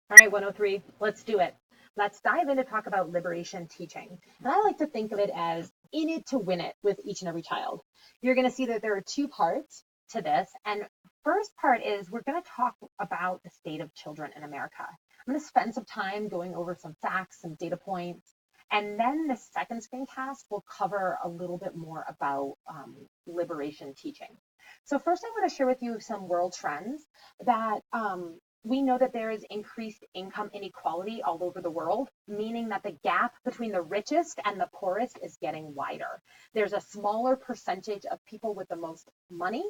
All right, 103, let's do it. Let's dive in to talk about liberation teaching. And I like to think of it as in it to win it with each and every child. You're going to see that there are two parts to this. And first part is we're going to talk about the state of children in America. I'm going to spend some time going over some facts, some data points. And then the second screencast will cover a little bit more about liberation teaching. So first I want to share with you some world trends that we know that there is increased income inequality all over the world, meaning that the gap between the richest and the poorest is getting wider. There's a smaller percentage of people with the most money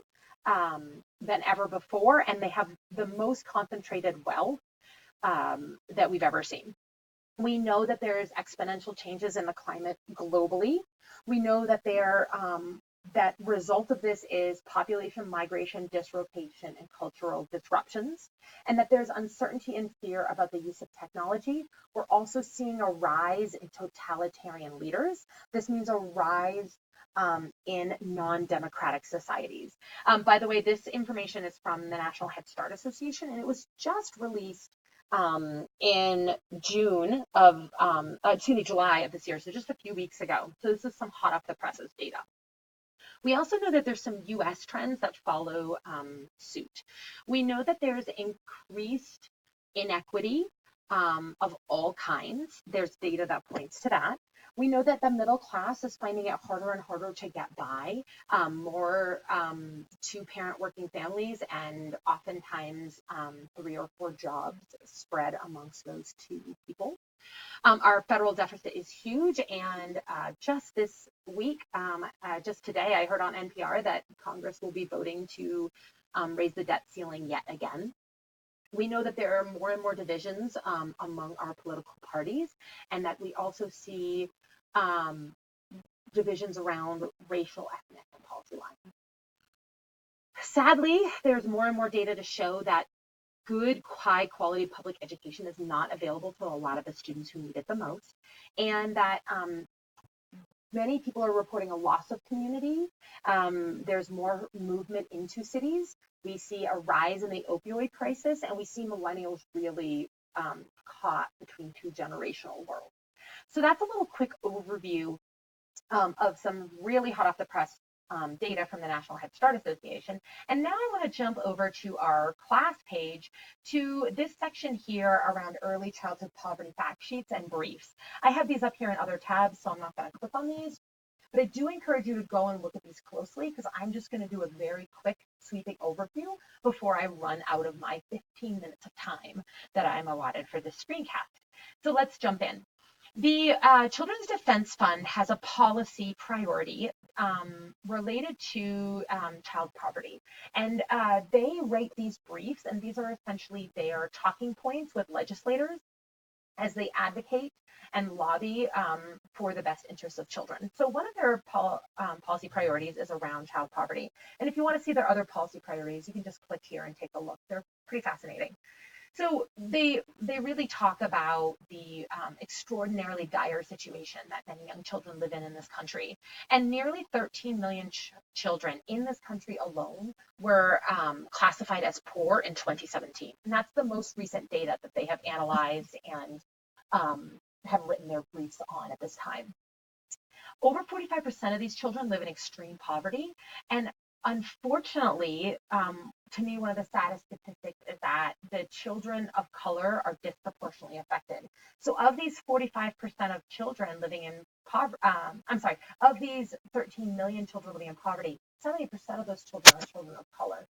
than ever before, and they have the most concentrated wealth that we've ever seen. We know that there's exponential changes in the climate globally. We know that that result of this is population migration, dislocation, and cultural disruptions, and that there's uncertainty and fear about the use of technology. We're also seeing a rise in totalitarian leaders. This means a rise in non-democratic societies. By the way, this information is from the National Head Start Association, and it was just released in July of this year, so just a few weeks ago. So this is some hot off the presses data. We also know that there's some US trends that follow suit. We know that there's increased inequity of all kinds. There's data that points to that. We know that the middle class is finding it harder and harder to get by, more two-parent working families, and oftentimes 3 or 4 jobs spread amongst those two people. Our federal deficit is huge, and just this week, just today, I heard on NPR that Congress will be voting to raise the debt ceiling yet again. We know that there are more and more divisions among our political parties, and that we also see divisions around racial, ethnic, and policy lines. Sadly, there's more and more data to show that good, high quality public education is not available to a lot of the students who need it the most, and that many people are reporting a loss of community. There's more movement into cities. We see a rise in the opioid crisis, and we see millennials really caught between two generational worlds. So that's a little quick overview of some really hot off the press data from the National Head Start Association. And now I want to jump over to our class page to this section here around early childhood poverty fact sheets and briefs. I have these up here in other tabs, so I'm not going to click on these, but I do encourage you to go and look at these closely, because I'm just going to do a very quick sweeping overview before I run out of my 15 minutes of time that I'm allotted for this screencast. So let's jump in. The Children's Defense Fund has a policy priority related to child poverty, and they write these briefs, and these are essentially their talking points with legislators as they advocate and lobby for the best interests of children. So one of their policy priorities is around child poverty, and if you want to see their other policy priorities, you can just click here and take a look. They're pretty fascinating. So they really talk about the extraordinarily dire situation that many young children live in this country. And nearly 13 million children in this country alone were classified as poor in 2017. And that's the most recent data that they have analyzed and have written their briefs on at this time. Over 45% of these children live in extreme poverty, and unfortunately, to me, one of the saddest statistics is that the children of color are disproportionately affected. So of these 45% of children living in poverty, of these 13 million children living in poverty, 70% of those children are children of color.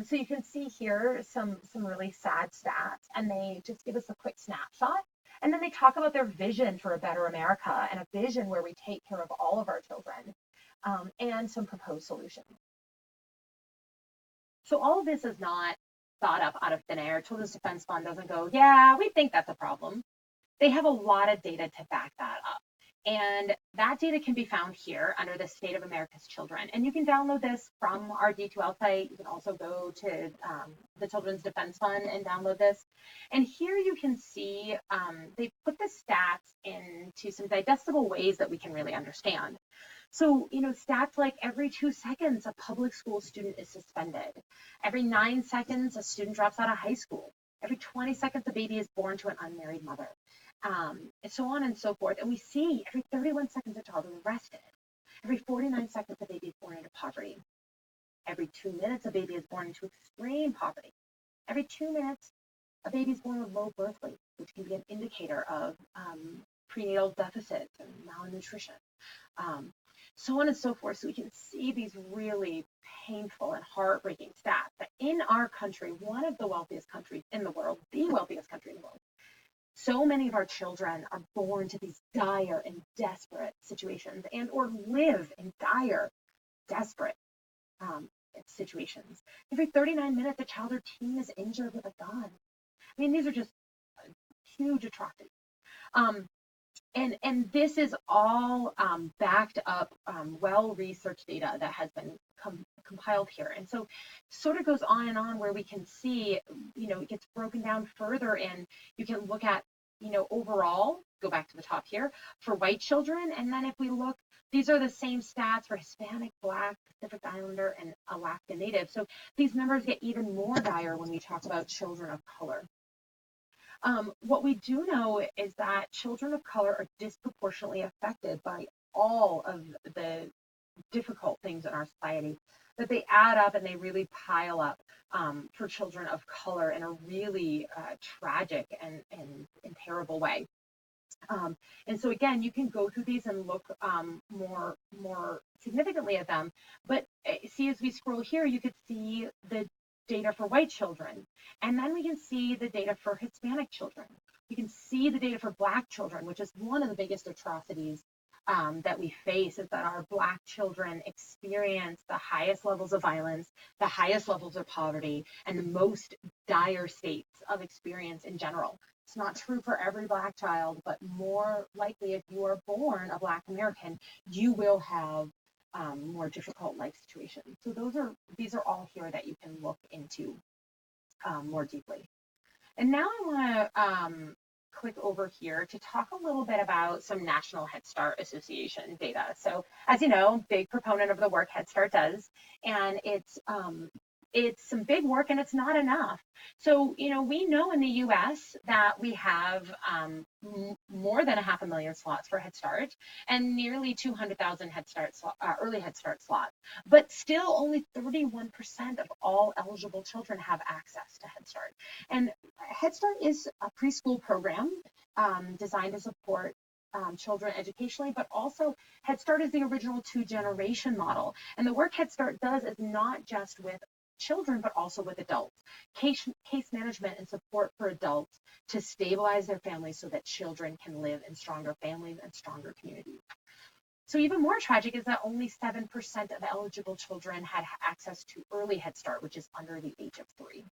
So you can see here some really sad stats, and they just give us a quick snapshot. And then they talk about their vision for a better America, and a vision where we take care of all of our children, and some proposed solutions. So all of this is not thought up out of thin air. Children's Defense Fund doesn't go, yeah, we think that's a problem. They have a lot of data to back that up. And that data can be found here under the State of America's Children. And you can download this from our D2L site. You can also go to the Children's Defense Fund and download this. And here you can see they put the stats into some digestible ways that we can really understand. So, stats like every 2 seconds, a public school student is suspended. Every 9 seconds, a student drops out of high school. Every 20 seconds, a baby is born to an unmarried mother, and so on and so forth. And we see every 31 seconds, a child is arrested. Every 49 seconds, a baby is born into poverty. Every 2 minutes, a baby is born into extreme poverty. Every 2 minutes, a baby is born with low birth weight, which can be an indicator of prenatal deficits and malnutrition, so on and so forth. So we can see these really painful and heartbreaking stats that in our country, one of the wealthiest countries in the world, the wealthiest country in the world, so many of our children are born to these dire and desperate situations, and or live in dire, desperate situations. Every 39 minutes, a child or teen is injured with a gun. I mean, these are just huge atrocities. And this is all backed up, well-researched data that has been compiled here. And so sort of goes on and on, where we can see, it gets broken down further, and you can look at, overall, go back to the top here, for white children. And then if we look, these are the same stats for Hispanic, Black, Pacific Islander, and Alaska Native. So these numbers get even more dire when we talk about children of color. What we do know is that children of color are disproportionately affected by all of the difficult things in our society, that they add up and they really pile up for children of color in a really tragic and terrible way. And so again, you can go through these and look more significantly at them. But see, as we scroll here, you could see the data for white children, and then we can see the data for Hispanic children. We can see the data for Black children, which is one of the biggest atrocities that we face, is that our Black children experience the highest levels of violence, the highest levels of poverty, and the most dire states of experience in general. It's not true for every Black child, but more likely, if you are born a Black American, you will have more difficult life situations. So these are all here that you can look into more deeply. And now I want to click over here to talk a little bit about some National Head Start Association data. So as you know, big proponent of the work Head Start does, and it's some big work, and it's not enough. So, we know in the US that we have more than 500,000 slots for Head Start and nearly 200,000 early Head Start slots, but still only 31% of all eligible children have access to Head Start. And Head Start is a preschool program designed to support children educationally, but also Head Start is the original two-generation model. And the work Head Start does is not just with children, but also with adults. Case management and support for adults to stabilize their families so that children can live in stronger families and stronger communities. So even more tragic is that only 7% of eligible children had access to early Head Start, which is under the age of 3.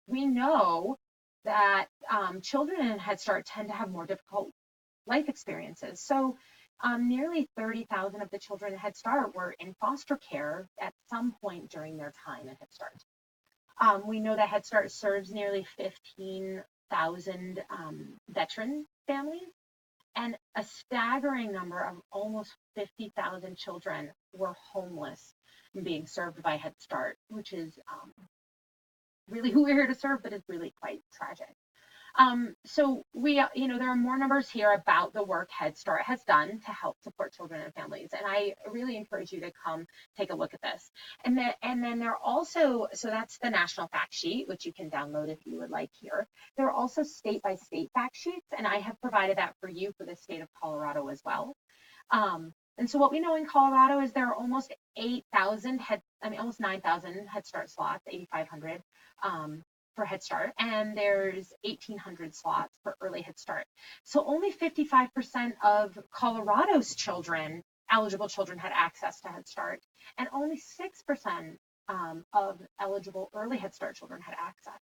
We know that children in Head Start tend to have more difficult life experiences. So nearly 30,000 of the children in Head Start were in foster care at some point during their time in Head Start. We know that Head Start serves nearly 15,000 veteran families, and a staggering number of almost 50,000 children were homeless and being served by Head Start, which is really who we're here to serve, but is really quite tragic. So we, there are more numbers here about the work Head Start has done to help support children and families, and I really encourage you to come take a look at this. And then there are also, so that's the national fact sheet, which you can download if you would like here. There are also state-by-state fact sheets, and I have provided that for you for the state of Colorado as well. And so what we know in Colorado is there are almost 8,000 almost 9,000 Head Start slots, 8,500. For Head Start, and there's 1,800 slots for early Head Start. So only 55% of Colorado's eligible children had access to Head Start, and only 6% of eligible early Head Start children had access.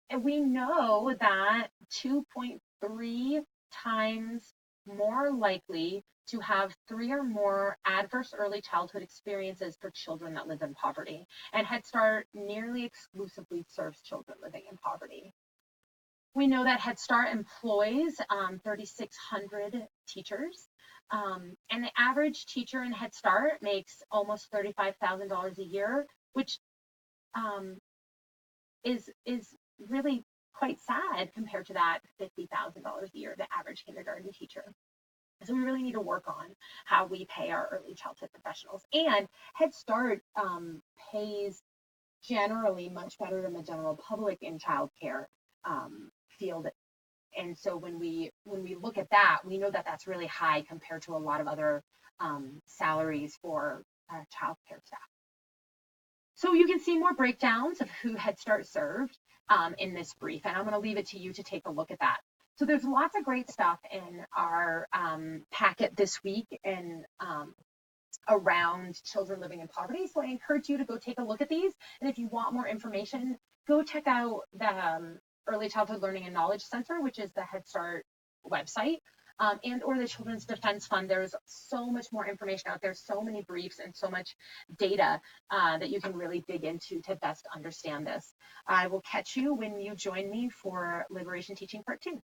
And we know that 2.3 times more likely to have 3 or more adverse early childhood experiences for children that live in poverty. And Head Start nearly exclusively serves children living in poverty. We know that Head Start employs 3,600 teachers, and the average teacher in Head Start makes almost $35,000 a year, which is really quite sad compared to that $50,000 a year the average kindergarten teacher. So we really need to work on how we pay our early childhood professionals. And Head Start pays generally much better than the general public in childcare field. And so when we look at that, we know that that's really high compared to a lot of other salaries for childcare staff. So you can see more breakdowns of who Head Start served in this brief, and I'm going to leave it to you to take a look at that. So there's lots of great stuff in our packet this week and around children living in poverty. So I encourage you to go take a look at these. And if you want more information, go check out the Early Childhood Learning and Knowledge Center, which is the Head Start website, and or the Children's Defense Fund. There's so much more information out there, so many briefs and so much data that you can really dig into to best understand this. I will catch you when you join me for Liberation Teaching Part 2.